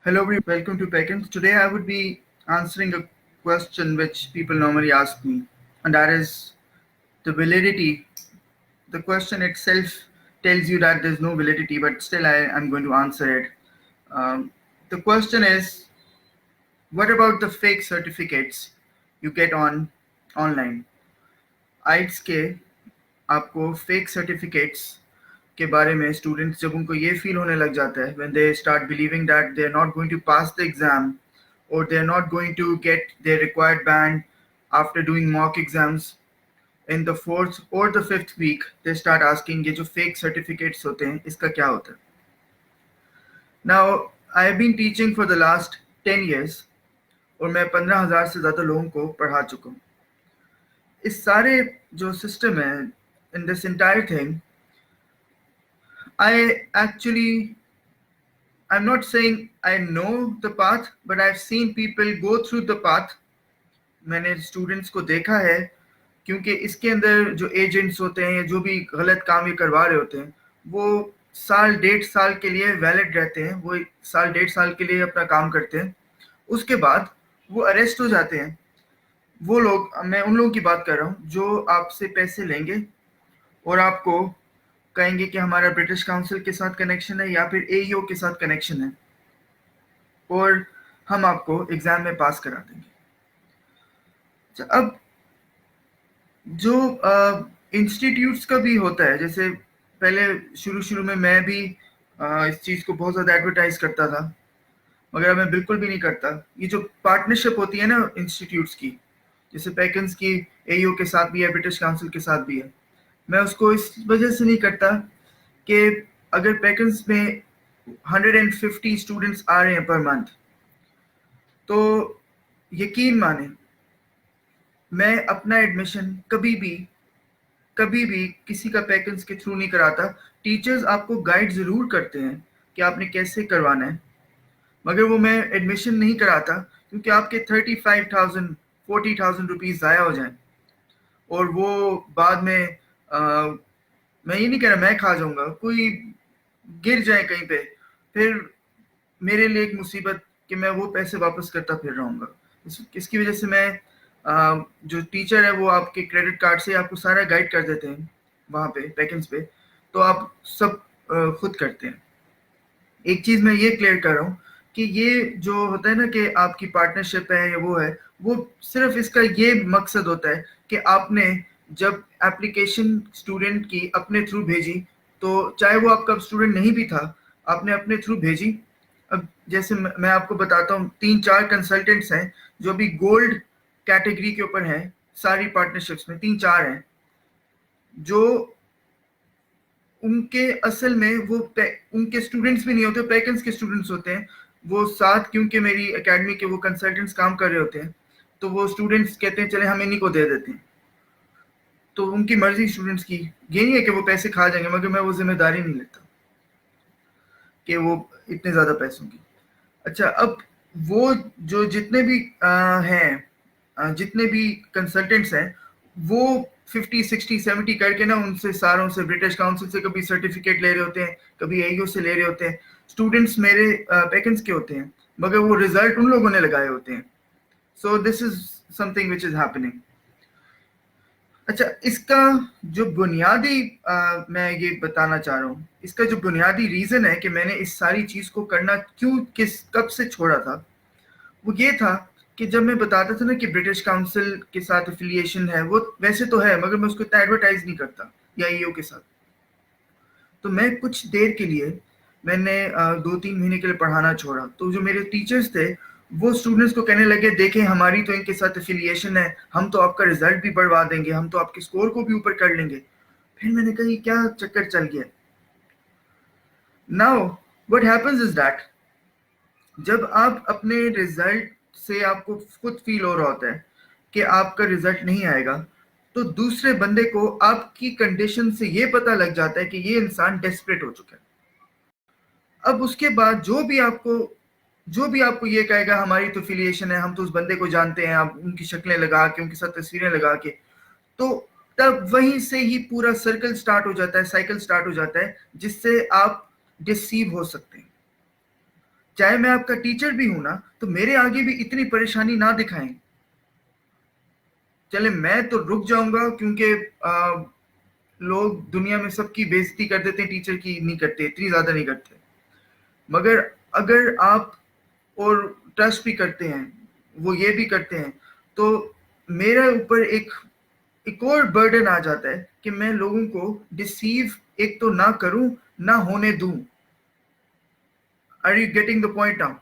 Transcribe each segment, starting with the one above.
Hello, everyone. Welcome to Pekins. Today, I would be answering a question which people normally ask me, and that is the validity. The question itself tells you that there's no validity, but still, I am going to answer it. The question is, what about the fake certificates you get on online? आइट्स के आपको fake certificates के बारे में students जब उनको ये feel होने लग जाता है, when they start believing that they are not going to pass the exam or they are not going to get their required band after doing mock exams in the fourth or the fifth week, they start asking ये जो fake certificates होते हैं इसका क्या होता है. Now I have been teaching for the last 10 years और मैं 15,000 से ज़्यादा लोगों को पढ़ा चुका हूँ. इस सारे जो सिस्टम है, in this entire thing, I'm not saying I know the path, but I've seen people go through the path. मैंने स्टूडेंट्स को देखा है, क्योंकि इसके अंदर जो एजेंट्स होते हैं या जो भी गलत काम ये करवा रहे होते हैं, वो साल 1.5 साल के लिए वैलिड रहते हैं, वो साल 1.5 साल के लिए अपना काम करते हैं, उसके बाद वो अरेस्ट हो जाते हैं. वो लोग, मैं उन लोगों की बात कर रहा हूँ जो आपसे पैसे लेंगे और आपको कहेंगे कि हमारा ब्रिटिश काउंसिल के साथ कनेक्शन है या फिर एईओ के साथ कनेक्शन है और हम आपको एग्जाम में पास करा देंगे. अब जो इंस्टीट्यूट्स का भी होता है, जैसे पहले शुरू में मैं भी इस चीज़ को बहुत ज़्यादा एडवर्टाइज करता था, मगर अब मैं बिल्कुल भी नहीं करता. ये जो पार्टनरशिप होती है ना इंस्टीट्यूट्स की, जैसे पैकिन्स की एईओ के साथ भी है, ब्रिटिश काउंसिल के साथ भी है, मैं उसको इस वजह से नहीं करता कि अगर पैकिन्स में 150 स्टूडेंट्स आ रहे हैं पर मंथ, तो यकीन माने मैं अपना एडमिशन कभी भी किसी का पैकिन्स के थ्रू नहीं कराता. टीचर्स आपको गाइड ज़रूर करते हैं कि आपने कैसे करवाना है, मगर वो मैं एडमिशन नहीं कराता, क्योंकि आपके 35,000 40,000 रुपीज़ ज़ाया हो जाएं और वो बाद में मैं ये नहीं कह रहा मैं खा जाऊंगा, कोई गिर जाए कहीं पे, फिर मेरे लिए एक मुसीबत कि मैं वो पैसे वापस करता फिर रहूँगा. इसकी वजह से मैं जो टीचर है वो आपके क्रेडिट कार्ड से आपको सारा गाइड कर देते हैं वहाँ पे पैकिन्स पे, तो आप सब खुद करते हैं. एक चीज़ मैं ये क्लियर कर रहा हूँ कि ये जो होता है ना कि आपकी पार्टनरशिप है या वो है, वो सिर्फ इसका ये मकसद होता है कि आपने जब एप्लीकेशन स्टूडेंट की अपने थ्रू भेजी, तो चाहे वो आपका स्टूडेंट नहीं भी था, आपने अपने थ्रू भेजी. अब जैसे मैं आपको बताता हूँ, 3-4 कंसल्टेंट्स हैं जो अभी गोल्ड कैटेगरी के ऊपर हैं, सारी पार्टनरशिप्स में 3-4 हैं, जो उनके असल में वो उनके स्टूडेंट्स भी नहीं होते, पैकिन्स के स्टूडेंट्स होते हैं. वो साथ, क्योंकि मेरी एकेडमी के वो कंसल्टेंट्स काम कर रहे होते हैं, तो वो स्टूडेंट्स कहते हैं चले हम इन्हीं को दे देते हैं. तो उनकी मर्जी स्टूडेंट्स की, ये नहीं है कि वो पैसे खा जाएंगे, मगर मैं वो जिम्मेदारी नहीं लेता कि वो इतने ज़्यादा पैसों की. अच्छा, अब वो जो जितने भी हैं, जितने भी कंसल्टेंट्स हैं, वो 50, 60, 70 करके ना उनसे सारों से, ब्रिटिश काउंसिल से कभी सर्टिफिकेट ले रहे होते हैं, कभी एईओ से ले रहे होते हैं. स्टूडेंट्स मेरे पैकिन्स के होते हैं, मगर वो रिजल्ट उन लोगों ने लगाए होते हैं. So this is something which is happening. अच्छा, इसका जो बुनियादी मैं ये बताना चाह रहा हूँ, इसका जो बुनियादी रीज़न है कि मैंने इस सारी चीज़ को करना कब से छोड़ा था, वो ये था कि जब मैं बताता था ना कि ब्रिटिश काउंसिल के साथ एफिलिएशन है, वो वैसे तो है, मगर मैं उसको इतना एडवर्टाइज नहीं करता, या ईओ के साथ. तो मैं कुछ देर के लिए मैंने 2-3 महीने के लिए पढ़ाना छोड़ा. तो जो मेरे टीचर्स थे वो स्टूडेंट्स को कहने लगे, देखें हमारी तो इनके साथ एफिलिएशन है, हम तो आपका रिजल्ट भी बढ़वा देंगे, हम तो आपके स्कोर को भी ऊपर कर लेंगे. फिर मैंने कहा ये क्या चक्कर चल गया. Now what happens is that जब आप अपने रिजल्ट से आपको खुद फील हो रहा होता है कि आपका रिजल्ट नहीं आएगा, तो दूसरे बंदे को आपकी कंडीशन से ये पता लग जाता है कि ये इंसान डेस्परेट हो चुका है. अब उसके बाद जो भी आपको ये कहेगा हमारी तो एफिलिएशन है, हम तो उस बंदे को जानते हैं, आप उनकी शक्लें लगा के, उनके साथ तस्वीरें लगा के, तो तब वहीं से ही पूरा सर्कल स्टार्ट हो जाता है, साइकिल स्टार्ट हो जाता है, जिससे आप डिसीव हो सकते हैं. चाहे मैं आपका टीचर भी हूं ना, तो मेरे आगे भी इतनी परेशानी ना दिखाएं। चले मैं तो रुक जाऊंगा, क्योंकि लोग दुनिया में सबकी बेइज्जती कर देते हैं, टीचर की नहीं करते, इतनी ज्यादा नहीं करते। मगर अगर आप और ट्रस्ट भी करते हैं, वो ये भी करते हैं, तो मेरे ऊपर एक और बर्डन आ जाता है कि मैं लोगों को डिसीव एक तो ना करूं, ना होने दूं। Are you getting the point now?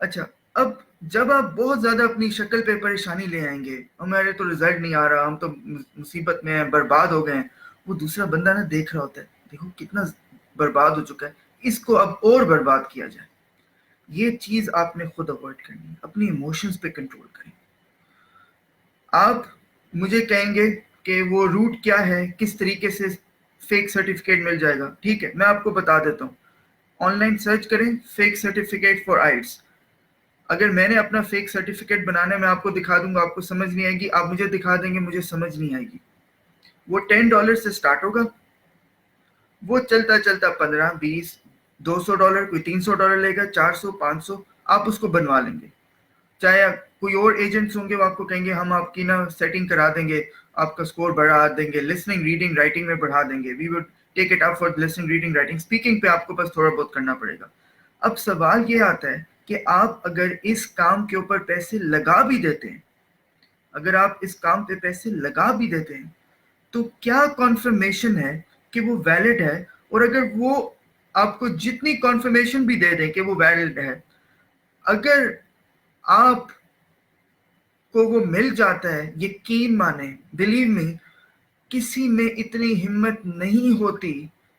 अच्छा, अब जब आप बहुत ज्यादा अपनी शक्ल पे परेशानी ले आएंगे, हमारे तो रिजल्ट नहीं आ रहा, हम तो मुसीबत में हैं, बर्बाद हो गए हैं, वो दूसरा बंदा ना देख रहा होता है, देखो कितना बर्बाद हो चुका है, इसको अब और बर्बाद किया जाए। ये चीज आपने खुद अवॉइड करनी है, अपनी इमोशंस पे कंट्रोल करें। आप मुझे कहेंगे कि वो रूट क्या है, किस तरीके से फेक सर्टिफिकेट मिल जाएगा। ठीक है, मैं आपको बता देता हूँ। ऑनलाइन सर्च करें फेक सर्टिफिकेट फॉर आइट्स। अगर मैंने अपना फेक सर्टिफिकेट बनाना है, मैं आपको दिखा दूंगा, आपको समझ नहीं आएगी, आप मुझे दिखा देंगे, मुझे समझ नहीं आएगी। वो $10 से स्टार्ट होगा, वो चलता चलता 15, 20, $200, कोई $300 लेगा, 400, 500, आप उसको बनवा लेंगे। चाहे कोई और एजेंट्स होंगे, वो आपको कहेंगे हम आपकी ना सेटिंग करा देंगे, आपका स्कोर बढ़ा देंगे, लिसनिंग रीडिंग राइटिंग में बढ़ा देंगे, we would take it up for listening reading writing. Speaking पे आपको बस थोड़ा बहुत करना पड़ेगा। अब सवाल ये आता है कि आप अगर इस काम के ऊपर पैसे लगा भी देते हैं, अगर आप इस काम पे पैसे लगा भी देते हैं, तो क्या कॉन्फर्मेशन है कि वो वैलिड है? और अगर वो आपको जितनी कॉन्फर्मेशन भी दे दें कि वो वैलिड है, अगर आप को वो मिल जाता है, यकीन माने, बिलीव मी, किसी में इतनी हिम्मत नहीं होती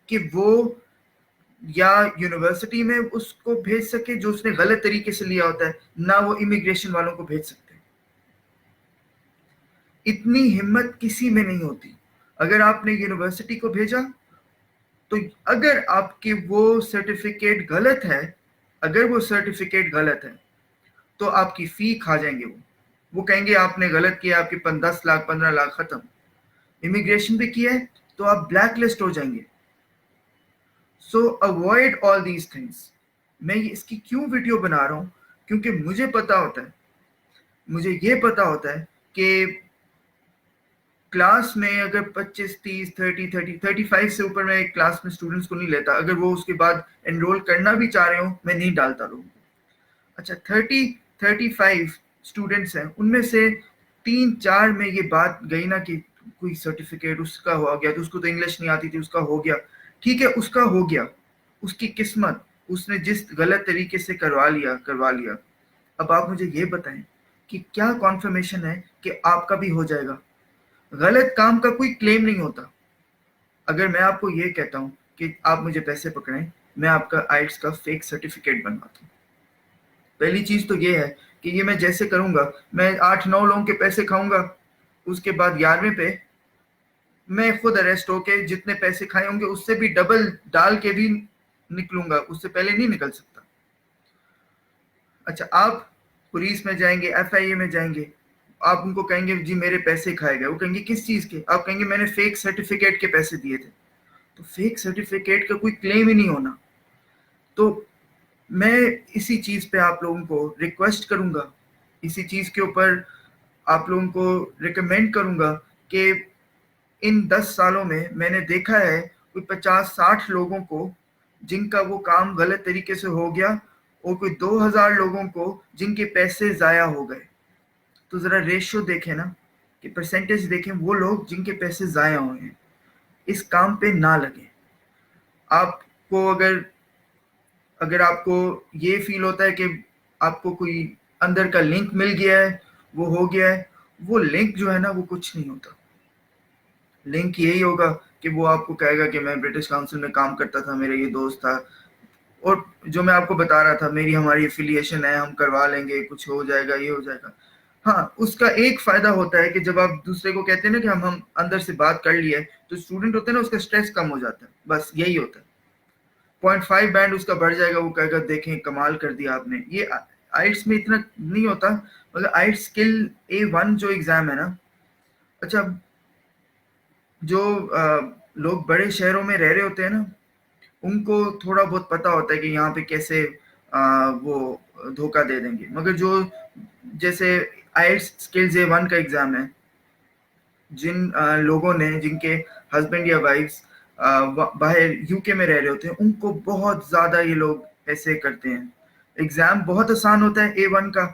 कि वो या यूनिवर्सिटी में उसको भेज सके जो उसने गलत तरीके से लिया होता है, ना वो इमिग्रेशन वालों को भेज सकते। इतनी हिम्मत किसी में नहीं होती। अगर आपने यूनिवर्सिटी को भेजा, तो अगर आपके वो सर्टिफिकेट गलत है, अगर वो सर्टिफिकेट गलत है, तो आपकी फी खा जाएंगे वो कहेंगे आपने गलत किया, आपके 10 लाख 15 लाख खत्म। इमिग्रेशन भी किया है तो आप ब्लैक लिस्ट हो जाएंगे। सो अवॉइड ऑल दीज थिंग्स। मैं इसकी क्यों वीडियो बना रहा हूं? क्योंकि मुझे पता होता है, मुझे ये पता होता है कि क्लास में अगर 25, 30, 30, 30, 35 से ऊपर मैं एक क्लास में स्टूडेंट्स को नहीं लेता। अगर वो उसके बाद एनरोल करना भी चाह रहे हो, मैं नहीं डालता लोगों को। अच्छा, 30, 35 स्टूडेंट्स हैं, उनमें से 3-4 में ये बात गई ना कि कोई सर्टिफिकेट उसका हो गया, तो उसको तो इंग्लिश नहीं आती थी, उसका हो गया। ठीक है, उसका हो गया, उसकी किस्मत, उसने जिस गलत तरीके से करवा लिया। अब आप मुझे ये बताएं कि क्या कॉन्फर्मेशन है कि आपका भी हो जाएगा? गलत काम का कोई क्लेम नहीं होता। अगर मैं आपको ये कहता हूं कि आप मुझे पैसे पकड़ें, मैं आपका आइट्स का फेक सर्टिफिकेट बनवाता हूँ। पहली चीज तो ये है कि ये मैं जैसे करूंगा, मैं 8-9 लोगों के पैसे खाऊंगा, उसके बाद 11वें पे मैं खुद अरेस्ट होके जितने पैसे खाए होंगे उससे भी डबल डाल के भी निकलूंगा, उससे पहले नहीं निकल सकता। अच्छा, आप पुलिस में जाएंगे, एफआईए में जाएंगे, आप उनको कहेंगे जी मेरे पैसे खाए गए, वो कहेंगे किस चीज के? आप कहेंगे मैंने फेक सर्टिफिकेट के पैसे दिए थे। तो फेक सर्टिफिकेट का कोई क्लेम ही नहीं होना। तो मैं इसी चीज पे आप लोगों को रिक्वेस्ट करूंगा, इसी चीज के ऊपर आप लोगों को रिकमेंड करूंगा कि इन 10 सालों में मैंने देखा है कोई 50-60 लोगों को जिनका वो काम गलत तरीके से हो गया, और कोई 2000 लोगों को जिनके पैसे जाया हो गए। तो जरा रेशियो देखें ना, कि परसेंटेज देखें, वो लोग जिनके पैसे जाया हुए हैं, इस काम पे ना लगे। आपको अगर अगर आपको ये फील होता है कि आपको कोई अंदर का लिंक मिल गया है, वो हो गया है, वो लिंक जो है ना वो कुछ नहीं होता। लिंक यही होगा कि वो आपको कहेगा कि मैं ब्रिटिश काउंसिल में काम करता था, मेरा ये दोस्त था, और जो मैं आपको बता रहा था, मेरी हमारी एफिलिएशन है, हम करवा लेंगे, कुछ हो जाएगा, ये हो जाएगा। हाँ, उसका एक फायदा होता है कि जब आप दूसरे को कहते हैं ना कि हम अंदर से बात कर लिए, तो स्टूडेंट होता है ना, उसका स्ट्रेस कम हो जाता है, बस यही होता है। 0.5 बैंड उसका बढ़ जाएगा, वो कहेगा देखें कमाल कर दिया आपने। ये आइट्स में इतना नहीं होता, मगर आइट्स स्किल A1 जो एग्जाम है ना, अच्छा, जो लोग बड़े शहरों में रह रहे होते हैं ना, उनको थोड़ा बहुत पता होता है कि यहाँ पे कैसे वो धोखा दे देंगे। मगर जो जैसे आईएलटीएस स्किल्स A1 का एग्जाम है, जिन लोगों ने, जिनके हस्बैंड या वाइफ्स बाहर यूके में रह रहे होते हैं, उनको बहुत ज्यादा ये लोग ऐसे करते हैं। एग्जाम बहुत आसान होता है A1 का,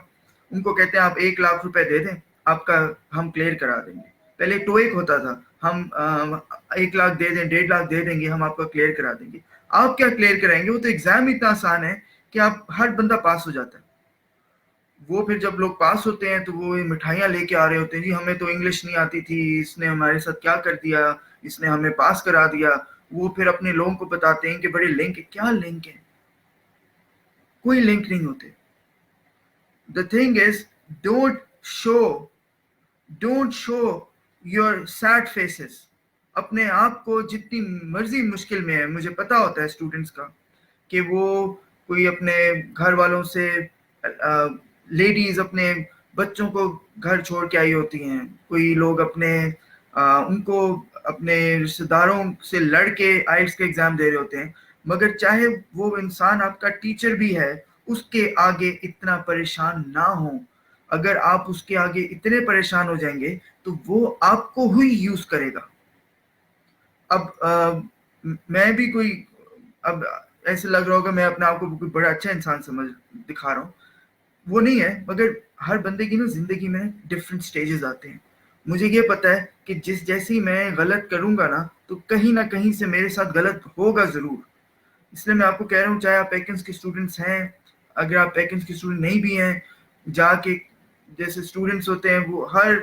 उनको कहते हैं आप 1 लाख रुपए दे दें, आपका हम क्लियर करा देंगे। पहले टोइक होता था, हम 1 लाख दे दें, 1.5 लाख दे देंगे, हम आपका क्लियर करा देंगे। आप क्या क्लियर कराएंगे? वो तो एग्जाम इतना आसान है कि आप हर बंदा पास हो जाता है। वो फिर जब लोग पास होते हैं तो वो ये मिठाइयाँ लेके आ रहे होते हैं, जी हमें तो इंग्लिश नहीं आती थी, इसने हमारे साथ क्या कर दिया, इसने हमें पास करा दिया। वो फिर अपने लोगों को बताते हैं कि बड़े लिंक है। क्या लिंक है? कोई लिंक नहीं होते। The thing is, don't show don't show your sad faces. अपने आप को जितनी मर्जी मुश्किल में है, मुझे पता होता है स्टूडेंट्स का कि वो कोई अपने घर वालों से, लेडीज अपने बच्चों को घर छोड़ के आई होती हैं, कोई लोग अपने उनको अपने रिश्तेदारों से लड़ के आइल्स के एग्जाम दे रहे होते हैं। मगर चाहे वो इंसान आपका टीचर भी है, उसके आगे इतना परेशान ना हो। अगर आप उसके आगे इतने परेशान हो जाएंगे तो वो आपको ही यूज करेगा। अब मैं भी कोई, अब ऐसे लग रहा होगा मैं अपने आप को कोई बड़ा अच्छा इंसान समझ दिखा रहा हूँ, वो नहीं है। मगर हर बंदे की ना जिंदगी में डिफरेंट स्टेजेस आते हैं। मुझे ये पता है कि जिस जैसे ही मैं गलत करूंगा तो कहीं ना कहीं से मेरे साथ गलत होगा जरूर। इसलिए मैं आपको कह रहा हूँ, चाहे आप पैकेंस के स्टूडेंट्स हैं, अगर आप पैकेंस के स्टूडेंट नहीं भी हैं, जाके जैसे स्टूडेंट्स होते हैं वो हर,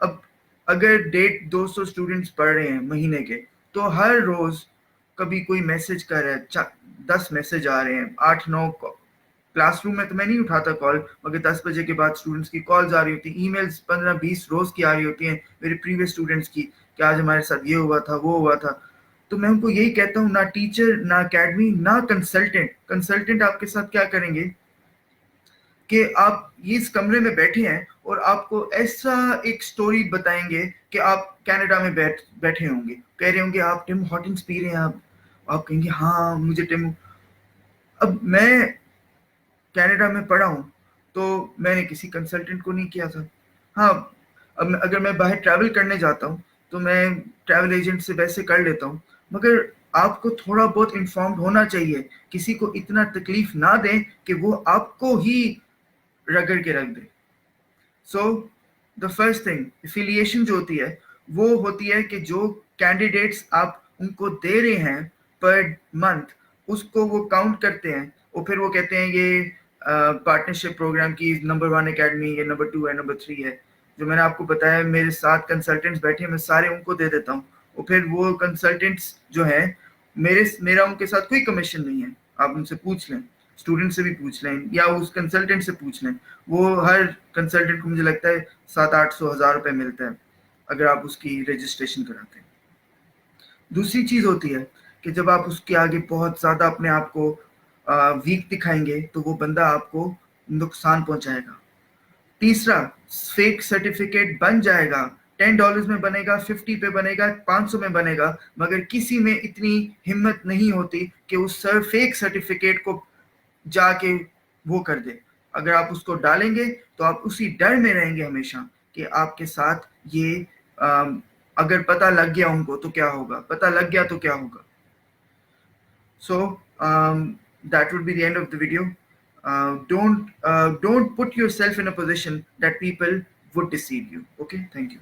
अब अगर 150 स्टूडेंट्स पढ़ रहे हैं महीने के, तो हर रोज कभी कोई मैसेज कर रहा है, 10 मैसेज आ रहे हैं, 8-9। क्लासरूम में तो मैं नहीं उठाता कॉल, मगर 10 बजे के बाद स्टूडेंट्स की कॉल्स आ रही होती हैं, ईमेल्स 15-20 रोज की आ रही होती हैं मेरे प्रीवियस स्टूडेंट्स की कि आज हमारे साथ ये हुआ था, वो हुआ था। तो मैं उनको यही कहता हूँ, ना टीचर, ना अकेडमी, ना कंसल्टेंट। कंसल्टेंट आपके साथ क्या करेंगे कि आप इस कमरे में बैठे हैं और आपको ऐसा एक स्टोरी बताएंगे कि आप कनाडा में बैठे होंगे, कह रहे होंगे आप टिम हॉर्टन्स पी रहे हैं, आप कहेंगे हाँ मुझे टिम। अब मैं कनाडा में पढ़ा हूँ तो मैंने किसी कंसल्टेंट को नहीं किया था। हाँ, अब अगर मैं बाहर ट्रैवल करने जाता हूँ तो मैं ट्रैवल एजेंट से वैसे कर लेता हूँ, मगर आपको थोड़ा बहुत इन्फॉर्म्ड होना चाहिए। किसी को इतना तकलीफ ना दें कि वो आपको ही रगड़ के रख दे। So the first thing, affiliation जो होती है वो होती है कि जो कैंडिडेट्स आप उनको दे रहे हैं पर मंथ, उसको वो काउंट करते हैं और फिर वो कहते हैं ये पार्टनरशिप प्रोग्राम की नंबर 1 अकेडमी, ये नंबर 2 है, नंबर 3 है। जो मैंने आपको बताया, मेरे साथ कंसल्टेंट्स बैठे हैं, मैं सारे उनको दे देता हूँ और फिर वो कंसल्टेंट्स जो है, मेरा उनके साथ कोई कमीशन नहीं है। आप उनसे पूछ लें, स्टूडेंट से भी पूछ लें या उस कंसल्टेंट से पूछ लें। वो हर कंसल्टेंट को मुझे लगता है 700-800 हज़ार रुपए मिलता है अगर आप उसकी रजिस्ट्रेशन कराते हैं। दूसरी चीज होती है कि जब आप उसके आगे बहुत ज्यादा अपने आप को वीक दिखाएंगे तो वो बंदा आपको नुकसान पहुंचाएगा। तीसरा, फेक सर्टिफिकेट बन जाएगा, $10 में बनेगा, 50 पे बनेगा, 500 में बनेगा, मगर किसी में इतनी हिम्मत नहीं होती कि उस फेक सर्टिफिकेट को जाके वो कर दे। अगर आप उसको डालेंगे तो आप उसी डर में रहेंगे हमेशा कि आपके साथ ये अगर पता लग गया उनको तो क्या होगा, पता लग गया तो क्या होगा। So that would be the end of the video. Don't put yourself in a position that people would deceive you. Okay, thank you.